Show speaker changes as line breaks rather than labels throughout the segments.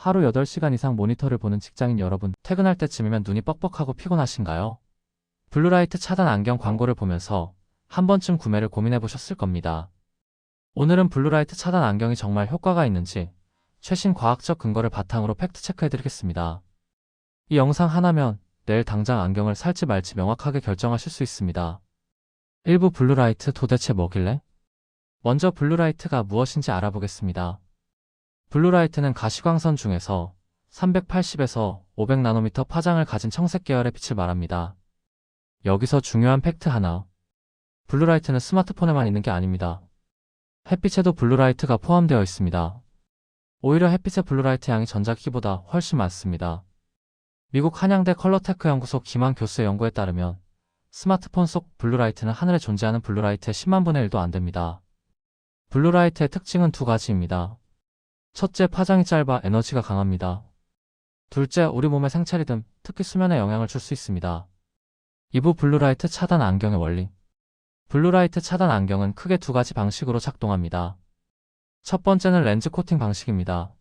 하루 8시간 이상 모니터를 보는 직장인 여러분, 퇴근할 때쯤이면 눈이 뻑뻑하고 피곤하신가요? 블루라이트 차단 안경 광고를 보면서 한 번쯤 구매를 고민해 보셨을 겁니다. 오늘은 블루라이트 차단 안경이 정말 효과가 있는지 최신 과학적 근거를 바탕으로 팩트 체크해 드리겠습니다. 이 영상 하나면 내일 당장 안경을 살지 말지 명확하게 결정하실 수 있습니다. 1부 블루라이트 도대체 뭐길래? 먼저 블루라이트가 무엇인지 알아보겠습니다. 블루라이트는 가시광선 중에서 380에서 500나노미터 파장을 가진 청색 계열의 빛을 말합니다. 여기서 중요한 팩트 하나. 블루라이트는 스마트폰에만 있는 게 아닙니다. 햇빛에도 블루라이트가 포함되어 있습니다. 오히려 햇빛의 블루라이트 양이 전자기기보다 훨씬 많습니다. 미국 한양대 컬러테크 연구소 김한 교수의 연구에 따르면 스마트폰 속 블루라이트는 하늘에 존재하는 블루라이트의 10만 분의 1도 안 됩니다. 블루라이트의 특징은 두 가지입니다. 첫째, 파장이 짧아 에너지가 강합니다. 둘째, 우리 몸의 생체 리듬, 특히 수면에 영향을 줄 수 있습니다. 2부 블루라이트 차단 안경의 원리. 블루라이트 차단 안경은 크게 두 가지 방식으로 작동합니다. 첫 번째는 렌즈 코팅 방식입니다.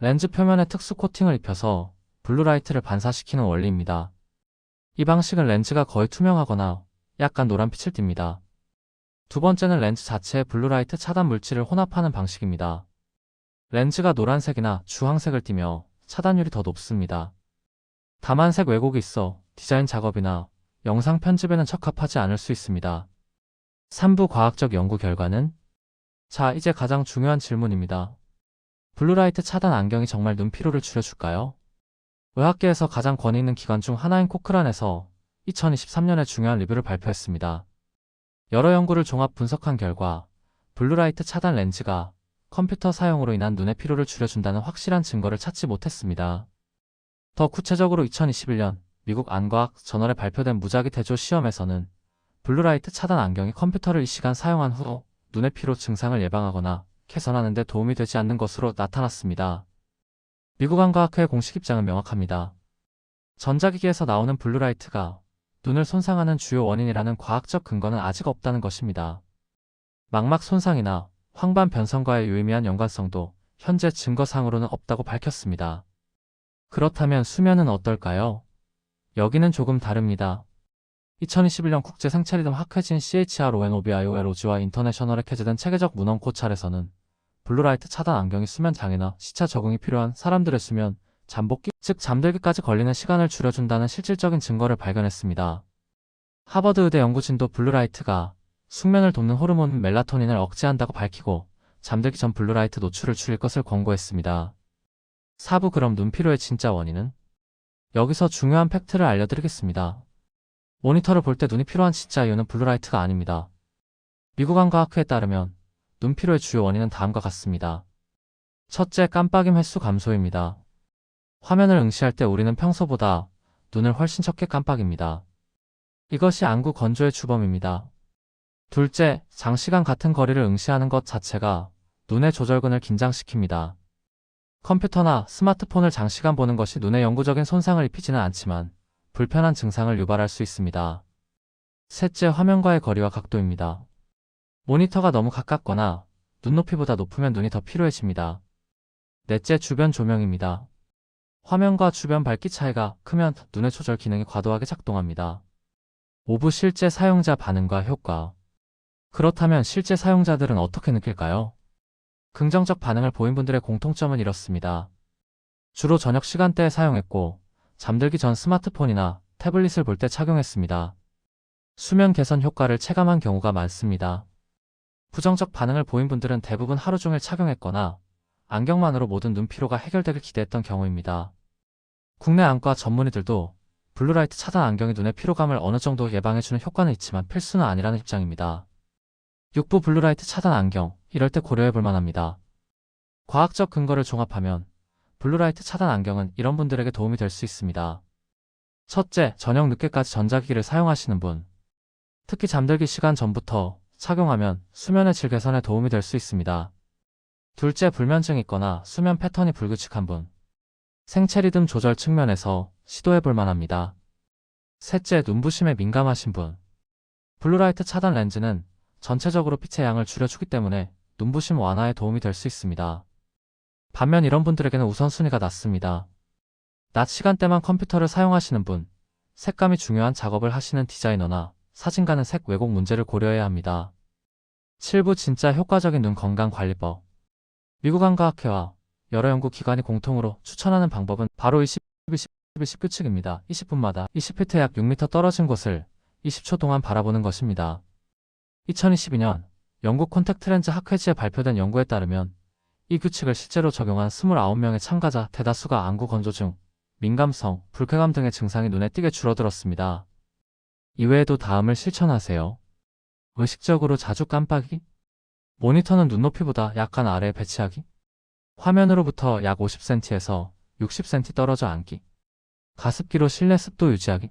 렌즈 표면에 특수 코팅을 입혀서 블루라이트를 반사시키는 원리입니다. 이 방식은 렌즈가 거의 투명하거나 약간 노란빛을 띱니다. 두 번째는 렌즈 자체에 블루라이트 차단 물질을 혼합하는 방식입니다. 렌즈가 노란색이나 주황색을 띠며 차단율이 더 높습니다. 다만 색 왜곡이 있어 디자인 작업이나 영상 편집에는 적합하지 않을 수 있습니다. 3부 과학적 연구 결과는? 자, 이제 가장 중요한 질문입니다. 블루라이트 차단 안경이 정말 눈 피로를 줄여줄까요? 의학계에서 가장 권위 있는 기관 중 하나인 코크란에서 2023년에 중요한 리뷰를 발표했습니다. 여러 연구를 종합 분석한 결과 블루라이트 차단 렌즈가 컴퓨터 사용으로 인한 눈의 피로를 줄여준다는 확실한 증거를 찾지 못했습니다. 더 구체적으로 2021년 미국 안과학 저널에 발표된 무작위 대조 시험에서는 블루라이트 차단 안경이 컴퓨터를 2시간 사용한 후 눈의 피로 증상을 예방하거나 개선하는 데 도움이 되지 않는 것으로 나타났습니다. 미국 안과학회의 공식 입장은 명확합니다. 전자기기에서 나오는 블루라이트가 눈을 손상하는 주요 원인이라는 과학적 근거는 아직 없다는 것입니다. 망막 손상이나 황반 변성과의 유의미한 연관성도 현재 증거상으로는 없다고 밝혔습니다. 그렇다면 수면은 어떨까요? 여기는 조금 다릅니다. 2021년 국제 생체 리듬 학회진 CHRONOBIOLOG와 인터내셔널에 게재된 체계적 문헌 고찰에서는 블루라이트 차단 안경이 수면 장애나 시차 적응이 필요한 사람들의 수면, 잠복기, 즉 잠들기까지 걸리는 시간을 줄여준다는 실질적인 증거를 발견했습니다. 하버드 의대 연구진도 블루라이트가 숙면을 돕는 호르몬 멜라토닌을 억제한다고 밝히고 잠들기 전 블루라이트 노출을 줄일 것을 권고했습니다. 4부 그럼 눈피로의 진짜 원인은? 여기서 중요한 팩트를 알려드리겠습니다. 모니터를 볼 때 눈이 피로한 진짜 이유는 블루라이트가 아닙니다. 미국 안과학회에 따르면 눈피로의 주요 원인은 다음과 같습니다. 첫째, 깜빡임 횟수 감소입니다. 화면을 응시할 때 우리는 평소보다 눈을 훨씬 적게 깜빡입니다. 이것이 안구 건조의 주범입니다. 둘째, 장시간 같은 거리를 응시하는 것 자체가 눈의 조절근을 긴장시킵니다. 컴퓨터나 스마트폰을 장시간 보는 것이 눈에 영구적인 손상을 입히지는 않지만 불편한 증상을 유발할 수 있습니다. 셋째, 화면과의 거리와 각도입니다. 모니터가 너무 가깝거나 눈높이보다 높으면 눈이 더 피로해집니다. 넷째, 주변 조명입니다. 화면과 주변 밝기 차이가 크면 눈의 조절 기능이 과도하게 작동합니다. 5부 실제 사용자 반응과 효과. 그렇다면 실제 사용자들은 어떻게 느낄까요? 긍정적 반응을 보인 분들의 공통점은 이렇습니다. 주로 저녁 시간대에 사용했고 잠들기 전 스마트폰이나 태블릿을 볼 때 착용했습니다. 수면 개선 효과를 체감한 경우가 많습니다. 부정적 반응을 보인 분들은 대부분 하루 종일 착용했거나 안경만으로 모든 눈피로가 해결되길 기대했던 경우입니다. 국내 안과 전문의들도 블루라이트 차단 안경이 눈의 피로감을 어느 정도 예방해주는 효과는 있지만 필수는 아니라는 입장입니다. 6부 블루라이트 차단 안경, 이럴 때 고려해볼 만합니다. 과학적 근거를 종합하면 블루라이트 차단 안경은 이런 분들에게 도움이 될 수 있습니다. 첫째, 저녁 늦게까지 전자기기를 사용하시는 분. 특히 잠들기 시간 전부터 착용하면 수면의 질 개선에 도움이 될 수 있습니다. 둘째, 불면증이 있거나 수면 패턴이 불규칙한 분. 생체 리듬 조절 측면에서 시도해볼 만합니다. 셋째, 눈부심에 민감하신 분. 블루라이트 차단 렌즈는 전체적으로 빛의 양을 줄여주기 때문에 눈부심 완화에 도움이 될 수 있습니다. 반면 이런 분들에게는 우선순위가 낮습니다. 낮 시간대만 컴퓨터를 사용하시는 분, 색감이 중요한 작업을 하시는 디자이너나 사진가는 색 왜곡 문제를 고려해야 합니다. 7부 진짜 효과적인 눈 건강 관리법. 미국 안과학회와 여러 연구기관이 공통으로 추천하는 방법은 바로 20-20-10 규칙입니다. 20분마다 20피트 약 6m 떨어진 곳을 20초 동안 바라보는 것입니다. 2022년 영국 콘택트 렌즈 학회지에 발표된 연구에 따르면 이 규칙을 실제로 적용한 29명의 참가자 대다수가 안구 건조증, 민감성, 불쾌감 등의 증상이 눈에 띄게 줄어들었습니다. 이외에도 다음을 실천하세요. 의식적으로 자주 깜빡이기? 모니터는 눈높이보다 약간 아래에 배치하기? 화면으로부터 약 50cm에서 60cm 떨어져 앉기? 가습기로 실내 습도 유지하기?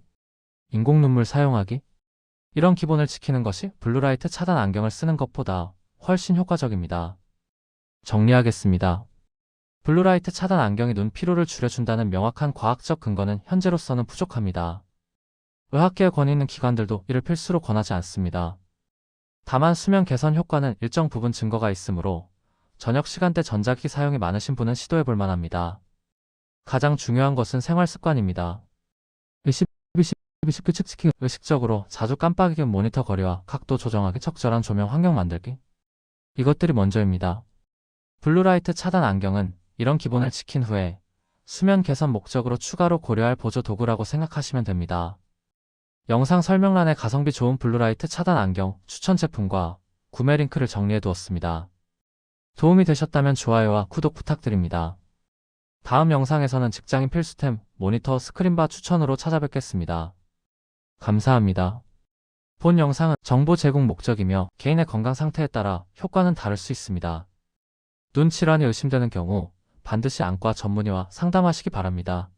인공 눈물 사용하기? 이런 기본을 지키는 것이 블루라이트 차단 안경을 쓰는 것보다 훨씬 효과적입니다. 정리하겠습니다. 블루라이트 차단 안경이 눈 피로를 줄여준다는 명확한 과학적 근거는 현재로서는 부족합니다. 의학계에 권위 있는 기관들도 이를 필수로 권하지 않습니다. 다만 수면 개선 효과는 일정 부분 증거가 있으므로 저녁 시간대 전자기기 사용이 많으신 분은 시도해볼 만합니다. 가장 중요한 것은 생활 습관입니다. 규칙 지키기. 의식적으로 자주 깜빡이기, 모니터 거리와 각도 조정하기, 적절한 조명 환경 만들기. 이것들이 먼저입니다. 블루라이트 차단 안경은 이런 기본을 지킨 후에 수면 개선 목적으로 추가로 고려할 보조 도구라고 생각하시면 됩니다. 영상 설명란에 가성비 좋은 블루라이트 차단 안경 추천 제품과 구매 링크를 정리해 두었습니다. 도움이 되셨다면 좋아요와 구독 부탁드립니다. 다음 영상에서는 직장인 필수템 모니터 스크린바 추천으로 찾아뵙겠습니다. 감사합니다. 본 영상은 정보 제공 목적이며 개인의 건강 상태에 따라 효과는 다를 수 있습니다. 눈 질환이 의심되는 경우 반드시 안과 전문의와 상담하시기 바랍니다.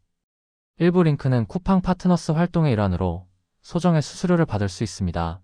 일부 링크는 쿠팡 파트너스 활동의 일환으로 소정의 수수료를 받을 수 있습니다.